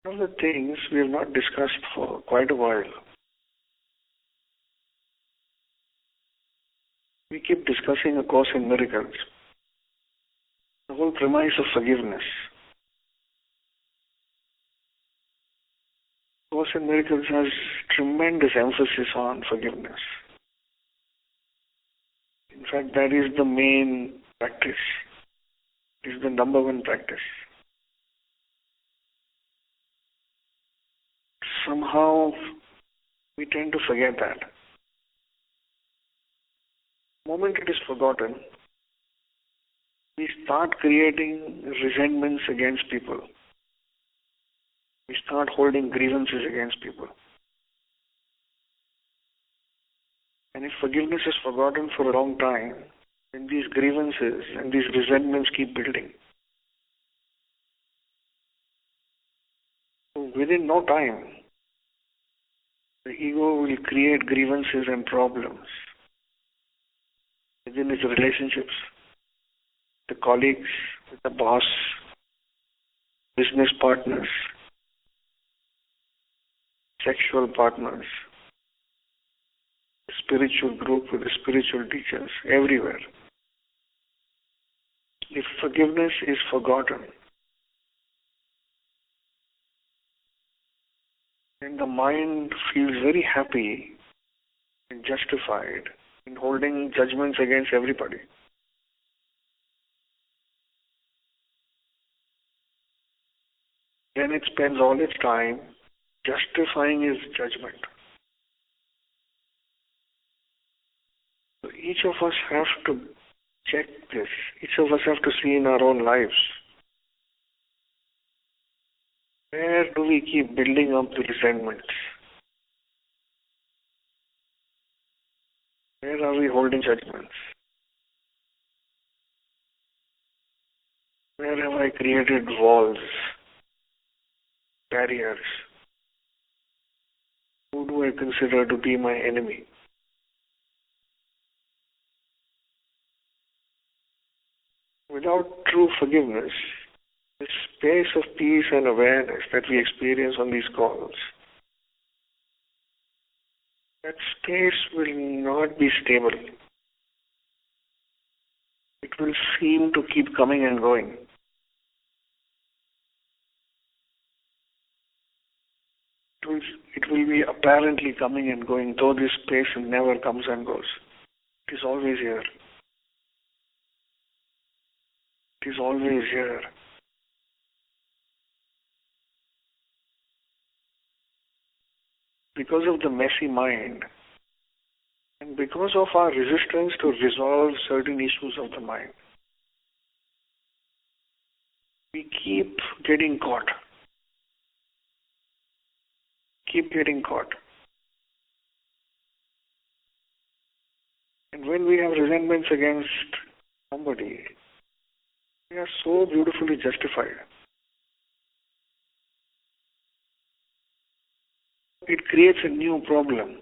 One of the things we have not discussed for quite a while. We keep discussing A Course in Miracles, the whole premise of forgiveness. A Course in Miracles has tremendous emphasis on forgiveness. In fact, that is the main practice. It is the number one practice. Somehow, we tend to forget that. The moment it is forgotten, we start creating resentments against people. We start holding grievances against people. And if forgiveness is forgotten for a long time, then these grievances and these resentments keep building. So within no time, the ego will create grievances and problems within its relationships, the colleagues, with the boss, business partners, sexual partners, the spiritual group with the spiritual teachers, everywhere. If forgiveness is forgotten, then the mind feels very happy and justified in holding judgments against everybody. Then it spends all its time justifying its judgment. So each of us have to check this. Each of us have to see in our own lives. Where do we keep building up the resentments? Where are we holding judgments? Where have I created walls, barriers? Who do I consider to be my enemy? Without true forgiveness, the space of peace and awareness that we experience on these calls, that space will not be stable. It will seem to keep coming and going. It will be apparently coming and going, though this space never comes and goes. It is always here. It is always here. Because of the messy mind and because of our resistance to resolve certain issues of the mind, we keep getting caught. Keep getting caught. And when we have resentments against somebody, they are so beautifully justified. It creates a new problem.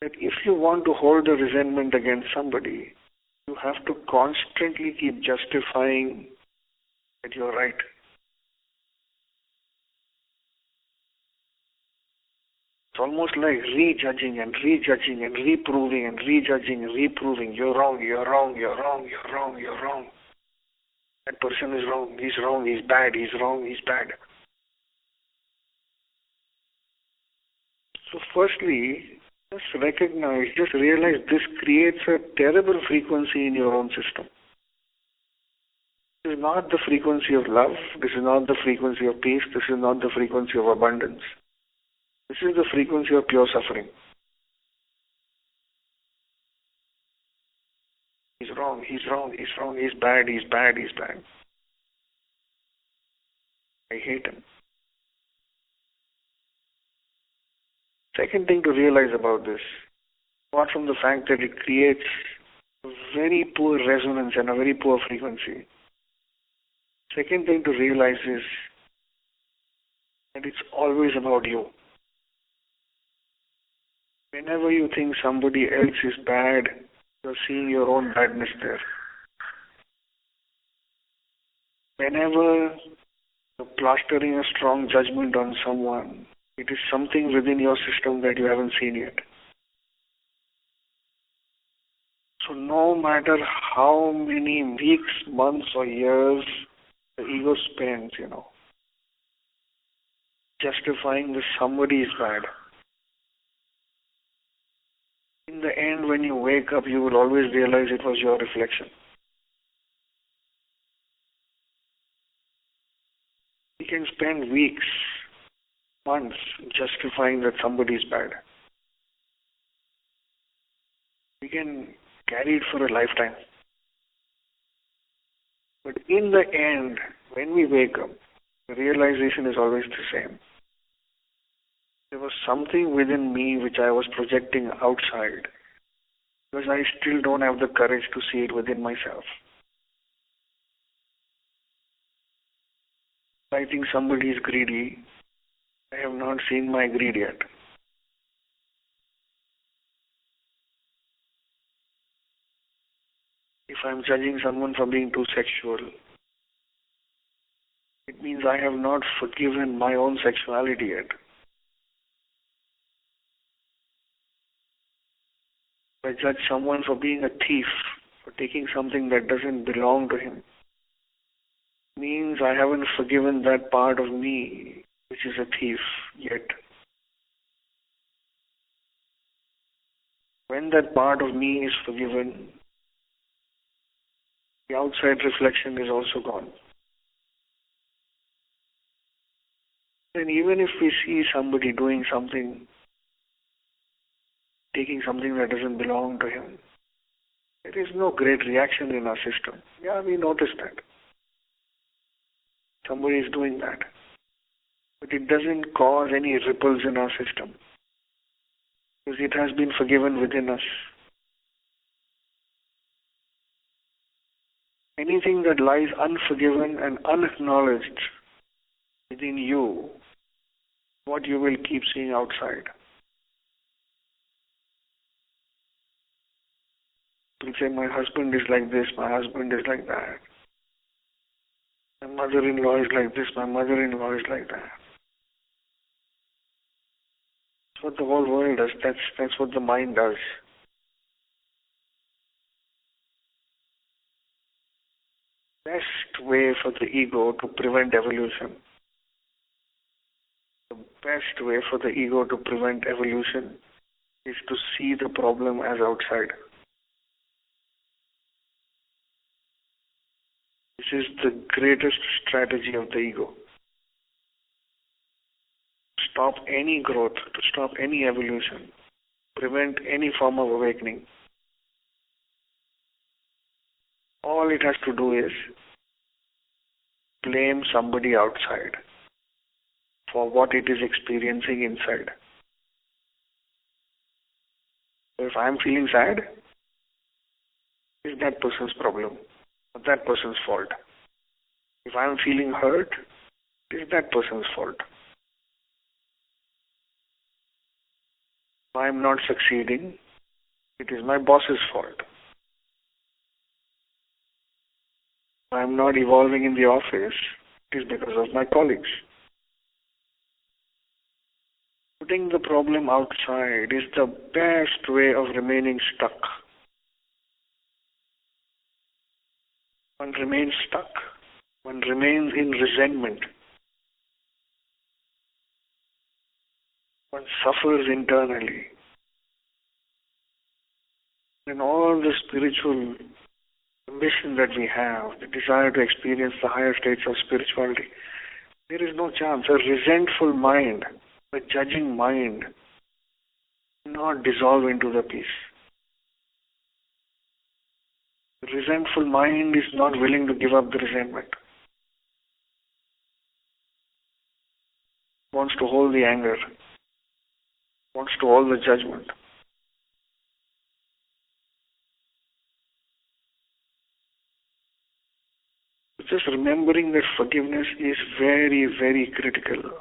That if you want to hold a resentment against somebody, you have to constantly keep justifying that you're right. It's almost like rejudging and rejudging and reproving and rejudging and reproving. You're wrong, you're wrong, you're wrong, you're wrong, you're wrong. That person is wrong, he's bad, he's wrong, he's bad. So firstly, just realize this creates a terrible frequency in your own system. This is not the frequency of love, this is not the frequency of peace, this is not the frequency of abundance. This is the frequency of pure suffering. He's wrong, he's wrong, he's wrong, he's bad, he's bad, he's bad. I hate him. Second thing to realize about this, apart from the fact that it creates a very poor resonance and a very poor frequency, second thing to realize is that it's always about you. Whenever you think somebody else is bad, you're seeing your own badness there. Whenever You're plastering a strong judgment on someone. It is something within your system that you haven't seen yet. So no matter how many weeks, months or years the ego spends, justifying that somebody is bad, in the end when you wake up you will always realize it was your reflection. We can spend weeks, months justifying that somebody is bad. We can carry it for a lifetime. But in the end, when we wake up, the realization is always the same. There was something within me which I was projecting outside because I still don't have the courage to see it within myself. I think somebody is greedy. I have not seen my greed yet. If I'm judging someone for being too sexual, it means I have not forgiven my own sexuality yet. If I judge someone for being a thief, for taking something that doesn't belong to him, it means I haven't forgiven that part of me which is a thief yet. When that part of me is forgiven, the outside reflection is also gone. And even if we see somebody doing something, taking something that doesn't belong to him, there is no great reaction in our system. Yeah, we notice that. Somebody is doing that. But it doesn't cause any ripples in our system. Because it has been forgiven within us. Anything that lies unforgiven and unacknowledged within you, what you will keep seeing outside. You say, my husband is like this, my husband is like that. My mother-in-law is like this, my mother-in-law is like that. That's what the whole world does. That's what the mind does. Best way for the ego to prevent evolution. The best way for the ego to prevent evolution is to see the problem as outside. This is the greatest strategy of the ego. To stop any growth, to stop any evolution, prevent any form of awakening. All it has to do is blame somebody outside for what it is experiencing inside. So if I'm feeling sad, it's that person's problem, or that person's fault. If I'm feeling hurt, it's that person's fault. If I'm not succeeding, it is my boss's fault. If I'm not evolving in the office, it is because of my colleagues. Putting the problem outside is the best way of remaining stuck. One remains stuck. One remains in resentment. One suffers internally. And all the spiritual ambition that we have, the desire to experience the higher states of spirituality, there is no chance. A resentful mind, a judging mind, cannot dissolve into the peace. The resentful mind is not willing to give up the resentment. Wants to hold the anger, wants to hold the judgment. Just remembering that forgiveness is very, very critical.